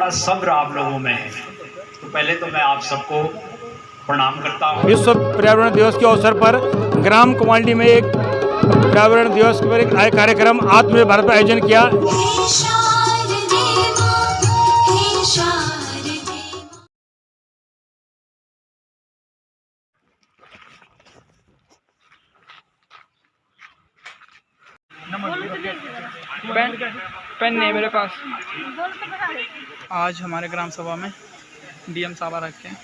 का सब्र आप लोगों में है। तो पहले तो मैं आप सबको प्रणाम करता हूँ। विश्व पर्यावरण दिवस के अवसर पर ग्राम कुमालडी में एक पर्यावरण दिवस पर एक कार्यक्रम आत्मनिर्भर भारत का आयोजन किया। पेन नहीं मेरे पास। आज हमारे ग्राम सभा में डीएम साहब आ रखे हैं।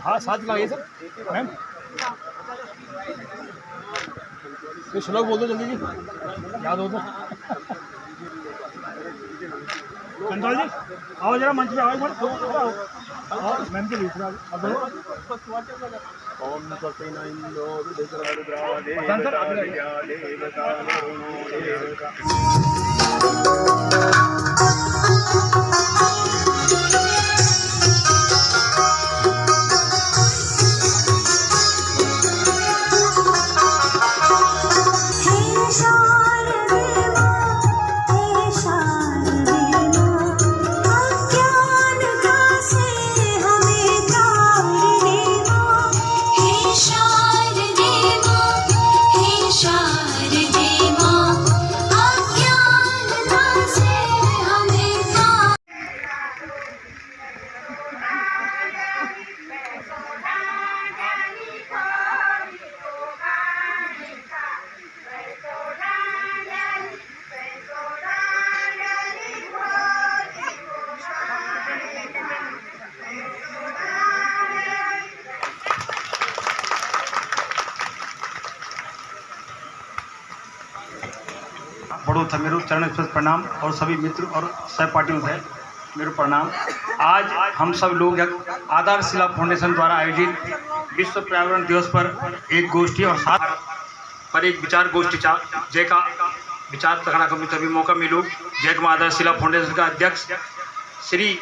हाँ साथ लगाइए सर मैम। ये श्लोक बोल दो जल्दी जी, याद हो तो। कंट्रोल जी आओ जरा मंच पे आओ, मैम के लिए बड़ो था मेरे चरण स्पर्श प्रणाम और सभी मित्र और सहपाठियों से मेरे प्रणाम। आज हम सब लोग आधारशिला फाउंडेशन द्वारा आयोजित विश्व पर्यावरण दिवस पर एक गोष्ठी और साथ पर एक विचार गोष्ठी जय का विचार तकना को तभी मौका मिलू। जय कुमार आधारशिला फाउंडेशन का अध्यक्ष श्री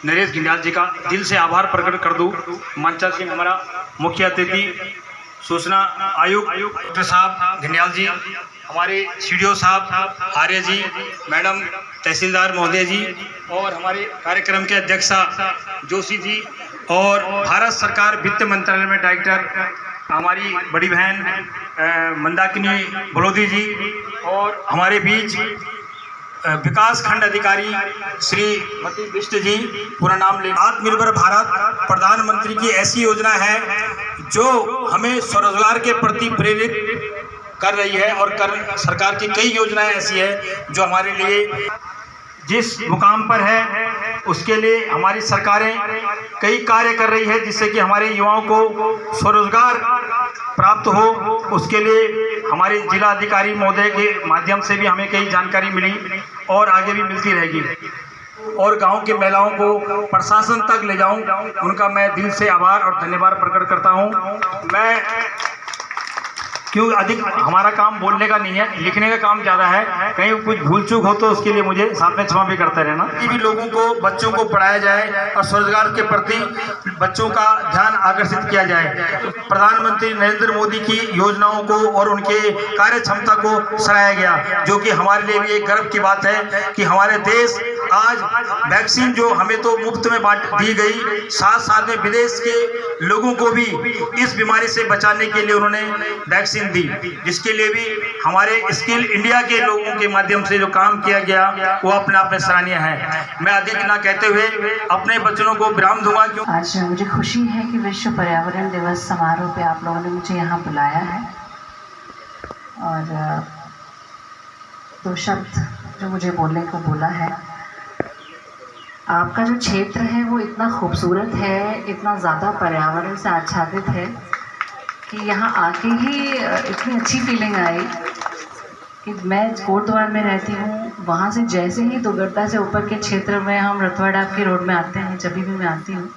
नरेश घिंडियाल जी का दिल से आभार प्रकट कर दूँ। मंचा सिंह हमारा मुख्य अतिथि, सूचना आयुक्त डॉक्टर साहब घिंडियाल जी, हमारे सीडीओ साहब आर्य जी, मैडम तहसीलदार महोदय जी, और हमारे कार्यक्रम के अध्यक्षा जोशी जी, और भारत सरकार वित्त मंत्रालय में डायरेक्टर हमारी बड़ी बहन मंदाकिनी बलोदी जी, और हमारे बीच विकास खंड अधिकारी श्री मती बिष्ट जी, पूरा नाम ले। आत्मनिर्भर भारत प्रधानमंत्री की ऐसी योजना है जो हमें स्वरोजगार के प्रति प्रेरित कर रही है, और सरकार की कई योजनाएं ऐसी है जो हमारे लिए जिस मुकाम पर है उसके लिए हमारी सरकारें कई कार्य कर रही है, जिससे कि हमारे युवाओं को स्वरोजगार प्राप्त हो। उसके लिए हमारे जिला अधिकारी महोदय के माध्यम से भी हमें कई जानकारी मिली और आगे भी मिलती रहेगी। और गांव के महिलाओं को प्रशासन तक ले जाऊं, उनका मैं दिल से आभार और धन्यवाद प्रकट करता हूं। मैं क्यों अधिक हमारा काम बोलने का नहीं है, लिखने का काम ज़्यादा है। कहीं कुछ भूल चूक हो तो उसके लिए मुझे साथ में क्षमा भी करते रहना। कि भी लोगों को, बच्चों को पढ़ाया जाए और स्वरोजगार के प्रति बच्चों का ध्यान आकर्षित किया जाए। प्रधानमंत्री नरेंद्र मोदी की योजनाओं को और उनके कार्य क्षमता को सराहा गया, जो कि हमारे लिए भी एक गर्व की बात है कि हमारे देश आज वैक्सीन जो हमें तो मुफ्त में बांट दी गई, साथ साथ में विदेश के लोगों को भी इस बीमारी से बचाने के लिए उन्होंने वैक्सीन दी, जिसके लिए भी हमारे स्किल इंडिया के लोगों के माध्यम से जो काम किया गया वो अपने आप में सराहनीय है। मैं अधिक ना कहते हुए अपने बच्चों को विराम दूंगा। क्यों आज मुझे खुशी है कि विश्व पर्यावरण दिवस समारोह पे आप लोगों ने मुझे यहाँ बुलाया है, और दो शब्द जो मुझे बोलने को बोला है। आपका जो क्षेत्र है वो इतना खूबसूरत है, इतना ज़्यादा पर्यावरण से आच्छादित है कि यहाँ आके ही इतनी अच्छी फीलिंग आई कि मैं कोटद्वार में रहती हूँ, वहाँ से जैसे ही दुर्गड्डा से ऊपर के क्षेत्र में हम रतवा डाब के रोड में आते हैं, जब भी मैं आती हूँ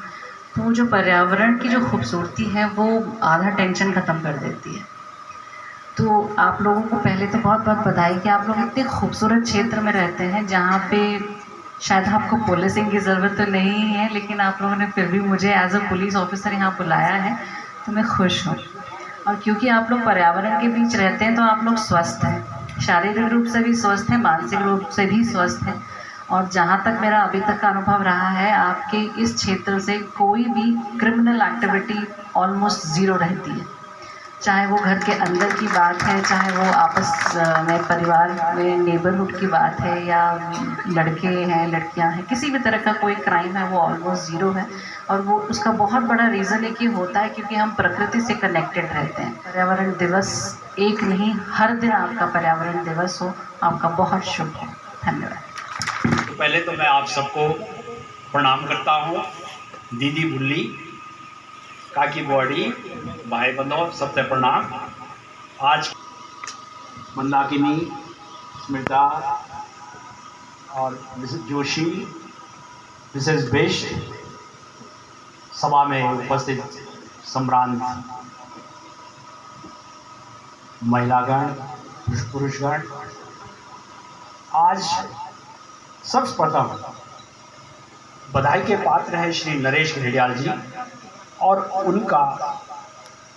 तो जो पर्यावरण की जो खूबसूरती है वो आधा टेंशन ख़त्म कर देती है। तो आप लोगों को पहले तो बहुत बहुत बधाई कि आप लोग इतने खूबसूरत क्षेत्र में रहते हैं, जहाँ पे शायद आपको पुलिसिंग की ज़रूरत तो नहीं है, लेकिन आप लोगों ने फिर भी मुझे एज अ पुलिस ऑफिसर यहाँ बुलाया है, तो मैं खुश हूँ। और क्योंकि आप लोग पर्यावरण के बीच रहते हैं तो आप लोग स्वस्थ हैं, शारीरिक रूप से भी स्वस्थ हैं, मानसिक रूप से भी स्वस्थ हैं। और जहाँ तक मेरा अभी तक का अनुभव रहा है, आपके इस क्षेत्र से कोई भी क्रिमिनल एक्टिविटी ऑलमोस्ट ज़ीरो रहती है, चाहे वो घर के अंदर की बात है, चाहे वो आपस में परिवार में नेबरहुड की बात है, या लड़के हैं लड़कियां हैं, किसी भी तरह का कोई क्राइम है वो ऑलमोस्ट ज़ीरो है। और वो उसका बहुत बड़ा रीज़न एक ही होता है क्योंकि हम प्रकृति से कनेक्टेड रहते हैं। पर्यावरण दिवस एक नहीं, हर दिन आपका पर्यावरण दिवस हो। आपका बहुत शुभ हो। धन्यवाद। पहले तो मैं आप सबको प्रणाम करता हूँ। दीदी बुल्ली, काकी बॉडी, भाई बंधु, सबसे प्रणाम। आज मंदाकिनी, स्मृता और मिसेस जोशी, मिसेस बिष्ट, सभा में उपस्थित सम्रांत महिलागण, पुरुषगण, आज सर्वप्रथम बधाई के पात्र हैं श्री नरेश घिंडियाल जी और उनका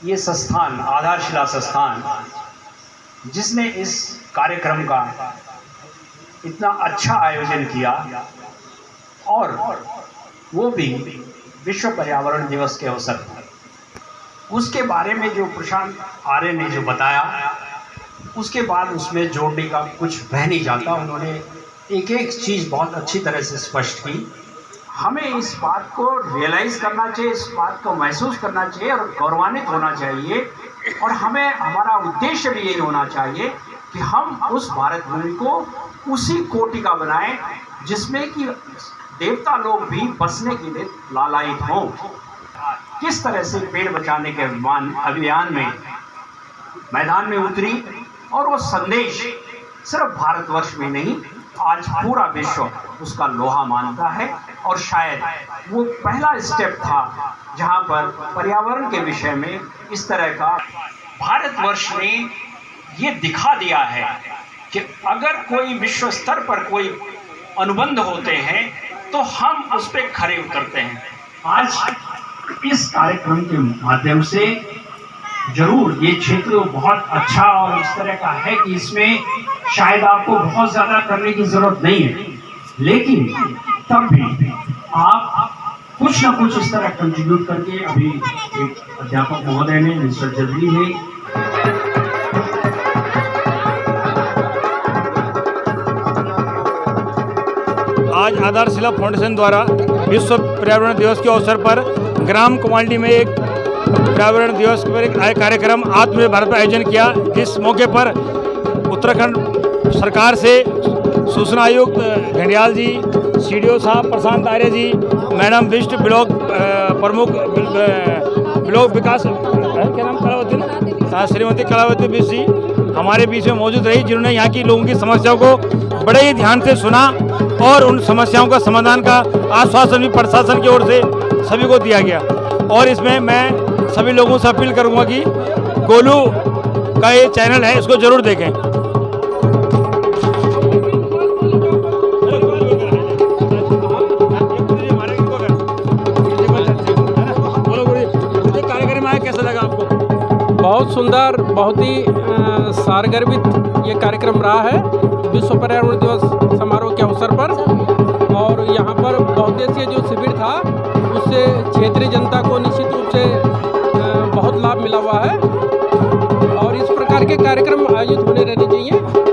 ये संस्थान, आधारशिला संस्थान, जिसने इस कार्यक्रम का इतना अच्छा आयोजन किया, और वो भी विश्व पर्यावरण दिवस के अवसर पर। उसके बारे में जो प्रशांत आर्य ने जो बताया, उसके बाद उसमें जोड़ने का कुछ बह नहीं जाता। उन्होंने एक एक चीज़ बहुत अच्छी तरह से स्पष्ट की। हमें इस बात को रियलाइज़ करना चाहिए, इस बात को महसूस करना चाहिए और गौरवान्वित होना चाहिए, और हमें हमारा उद्देश्य भी यही होना चाहिए कि हम उस भारत भूमि को उसी कोटि का बनाएं जिसमें कि देवता लोग भी बसने के लिए लालायित हों। किस तरह से पेड़ बचाने के अभियान में मैदान में उतरी, और वो संदेश सिर्फ भारतवर्ष में नहीं, आज पूरा विश्व उसका लोहा मानता है। और शायद वो पहला स्टेप था जहाँ पर पर्यावरण के विषय में इस तरह का भारतवर्ष ने ये दिखा दिया है कि अगर कोई विश्व स्तर पर कोई अनुबंध होते हैं तो हम उस पर खरे उतरते हैं। आज इस कार्यक्रम के माध्यम से जरूर ये क्षेत्र बहुत अच्छा और इस तरह का है कि इसमें शायद आपको बहुत ज्यादा करने की जरूरत नहीं है, लेकिन तब भी आप कुछ ना कुछ इस तरह कंट्रीब्यूट करके, अभी एक अध्यापक महोदय ने, मिस्टर जल्दी ने आज आधारशिला फाउंडेशन द्वारा विश्व पर्यावरण दिवस के अवसर पर ग्राम कुमाल्डी में एक पर्यावरण दिवस पर एक कार्यक्रम आत्मनिर्भर भारत पर आयोजन किया। इस मौके पर उत्तराखंड सरकार से सूचना आयुक्त घंडियाल जी, CDO साहब प्रशांत आर्य जी, मैडम विशिष्ट ब्लॉक प्रमुख ब्लॉक विकास क्या नाम कलावती ना, श्रीमती कलावती बिश जी हमारे बीच में मौजूद रही, जिन्होंने यहाँ की लोगों की समस्याओं को बड़े ही ध्यान से सुना और उन समस्याओं का समाधान का आश्वासन भी प्रशासन की ओर से सभी को दिया गया। और इसमें मैं सभी लोगों से अपील करूंगा कि गोलू का ये चैनल है, इसको जरूर देखें। कार्यक्रम आया, कैसा लगा आपको? बहुत सुंदर, बहुत ही सारगर्भित ये कार्यक्रम रहा है विश्व पर्यावरण दिवस समारोह के अवसर पर। और यहाँ पर बहुउद्देशीय जो शिविर था उससे क्षेत्रीय जनता को निश्चित रूप से बहुत लाभ मिला हुआ है और इस प्रकार के कार्यक्रम आयोजित होने रहने चाहिए।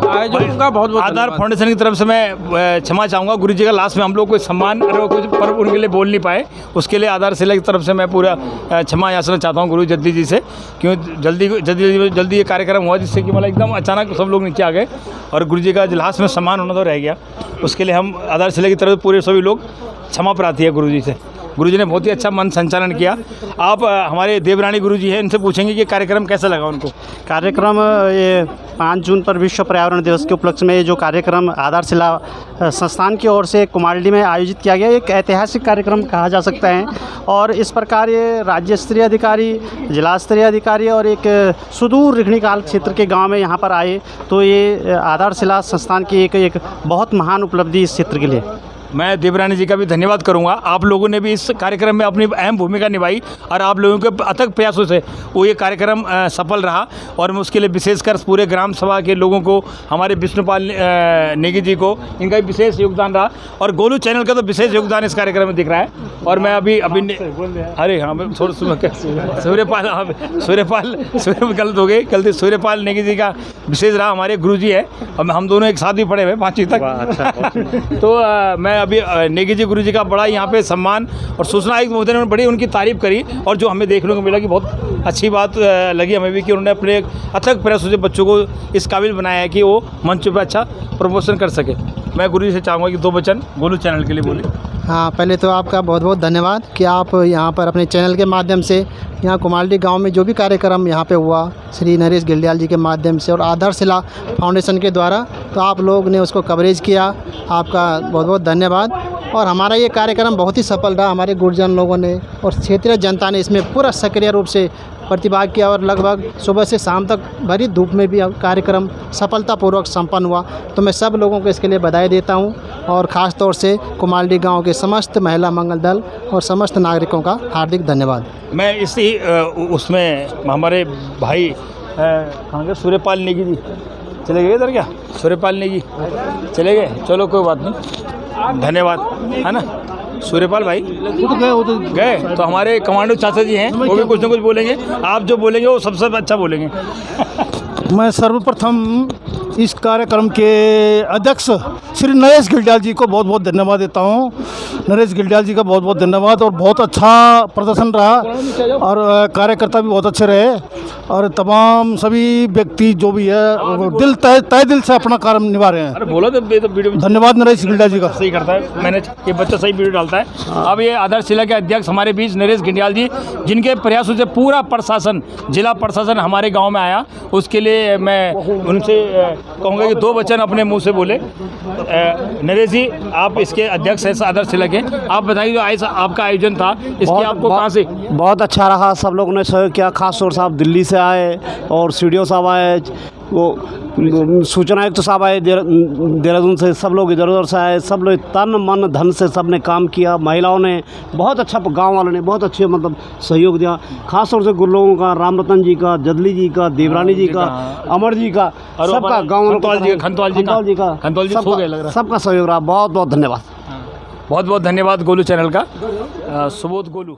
आयोजकों का बहुत बहुत आधार फाउंडेशन की तरफ से मैं क्षमा चाहूँगा, गुरु जी का लास्ट में हम लोग कोई सम्मान और कुछ पर उनके लिए बोल नहीं पाए, उसके लिए आधारशिला की तरफ से मैं पूरा क्षमा याचना चाहता हूँ गुरु जल्दी जी से, क्यों जल्दी ये कार्यक्रम हुआ जिससे कि मतलब एकदम अचानक सब लोग नीचे आ गए और गुरु जी का लास्ट में सम्मान होना तो रह गया। उसके लिए हम आधारशिला की तरफ से पूरे सभी लोग क्षमा प्रार्थी है गुरु जी से। गुरु जी ने बहुत ही अच्छा मन संचालन किया। आप हमारे देवरानी गुरु जी हैं, इनसे पूछेंगे कि कार्यक्रम कैसा लगा उनको। कार्यक्रम ये 5 जून पर विश्व पर्यावरण दिवस के उपलक्ष्य में ये जो कार्यक्रम आधारशिला संस्थान की ओर से कुमाल्डी में आयोजित किया गया, एक ऐतिहासिक कार्यक्रम कहा जा सकता है। और इस प्रकार ये राज्य स्तरीय अधिकारी, जिला स्तरीय अधिकारी और एक सुदूर रिखणीकाल क्षेत्र के गाँव में यहाँ पर आए, तो ये आधारशिला संस्थान की एक बहुत महान उपलब्धि इस क्षेत्र के लिए। मैं देवरानी जी का भी धन्यवाद करूंगा। आप लोगों ने भी इस कार्यक्रम में अपनी अहम भूमिका निभाई और आप लोगों के अथक प्रयासों से वो ये कार्यक्रम सफल रहा और मैं उसके लिए विशेषकर पूरे ग्राम सभा के लोगों को, हमारे विष्णुपाल नेगी जी को, इनका भी विशेष योगदान रहा और गोलू चैनल का तो विशेष योगदान इस कार्यक्रम में दिख रहा है। और मैं अभी अरे हाँ मैं सूर्यपाल गलत हो गई, गलती सूर्यपाल नेगी जी का विशेष रहा, हमारे गुरु जी है और हम दोनों एक साथ भी पढ़े हुए 5वीं तक। तो मैं अभी नेगी जी गुरु जी का बड़ा यहाँ पे सम्मान और सूचना आयुक्त महोदय ने बड़ी उनकी तारीफ करी और जो हमें देखने को मिला कि बहुत अच्छी बात लगी हमें भी कि उन्होंने अपने अथक प्रयासों से बच्चों को इस काबिल बनाया है कि वो मंच पर अच्छा प्रमोशन कर सके। मैं गुरु जी से चाहूँगा कि 2 वचन गोलू चैनल के लिए बोले। हाँ, पहले तो आपका बहुत बहुत धन्यवाद कि आप यहाँ पर अपने चैनल के माध्यम से यहाँ कुमाल्डी गांव में जो भी कार्यक्रम यहाँ पे हुआ श्री नरेश गिल्डियाल जी के माध्यम से और आधारशिला फाउंडेशन के द्वारा, तो आप लोग ने उसको कवरेज किया, आपका बहुत बहुत धन्यवाद। और हमारा ये कार्यक्रम बहुत ही सफल रहा, हमारे गुरुजन लोगों ने और क्षेत्रीय जनता ने इसमें पूरा सक्रिय रूप से प्रतिभाग किया और लगभग सुबह से शाम तक भरी धूप में भी कार्यक्रम सफलतापूर्वक संपन्न हुआ। तो मैं सब लोगों को इसके लिए बधाई देता हूं और ख़ास तौर से कुमाल्डी गांव के समस्त महिला मंगल दल और समस्त नागरिकों का हार्दिक धन्यवाद। मैं इसी उसमें हमारे भाई कहाँ गए, सूर्यपाल नेगी जी चले गए इधर, क्या सूर्यपाल नेगी चले गए, चलो कोई बात नहीं, धन्यवाद है ना सूर्यपाल भाई। वो तो गए तो हमारे कमांडो चाचा जी हैं, वो भी कुछ ना कुछ बोलेंगे, आप जो बोलेंगे वो सबसे अच्छा बोलेंगे। मैं सर्वप्रथम इस कार्यक्रम के अध्यक्ष श्री नरेश गिल्डियाल जी को बहुत बहुत धन्यवाद देता हूं। नरेश गिल्डियाल जी का बहुत बहुत धन्यवाद और बहुत अच्छा प्रदर्शन रहा और कार्यकर्ता भी बहुत अच्छे रहे और तमाम सभी व्यक्ति जो भी है दिल तय दिल से अपना कार्य निभा रहे हैं। अरे बोलो तो वीडियो में धन्यवाद नरेश गिल्डियाल जी का। सही करता है मैनेज, ये बच्चा सही वीडियो डालता है। अब ये आधारशिला के अध्यक्ष हमारे बीच नरेश गिल्डियाल जी, जिनके प्रयासों से पूरा प्रशासन, जिला प्रशासन हमारे गाँव में आया, उसके लिए मैं उनसे कहूँगा कि 2 वचन अपने मुंह से बोले। नरेश जी, आप इसके अध्यक्ष हैं आदर्श शिला के, आप बताइए जो आज आपका आयोजन था इसकी आपको कहाँ से? बहुत अच्छा रहा, सब लोगों ने सहयोग किया। खास तौर से आप दिल्ली से आए और सीडीओ साहब आए, वो सूचना आयुक्त साहब आए देहरादून से, सब लोग इधर उधर से आए, सब लोग तन मन धन से सब ने काम किया। महिलाओं ने बहुत अच्छा, गांव वालों ने बहुत अच्छे मतलब सहयोग दिया। खास तौर से गुरु लोगों का, राम रतन जी का, जदली जी का, देवरानी जी का, अमर जी का, सबका, गाँव खंतवाल जी का सबका सहयोग रहा। बहुत बहुत धन्यवाद। बहुत बहुत धन्यवाद गोलू चैनल का। सुबोध गोलू।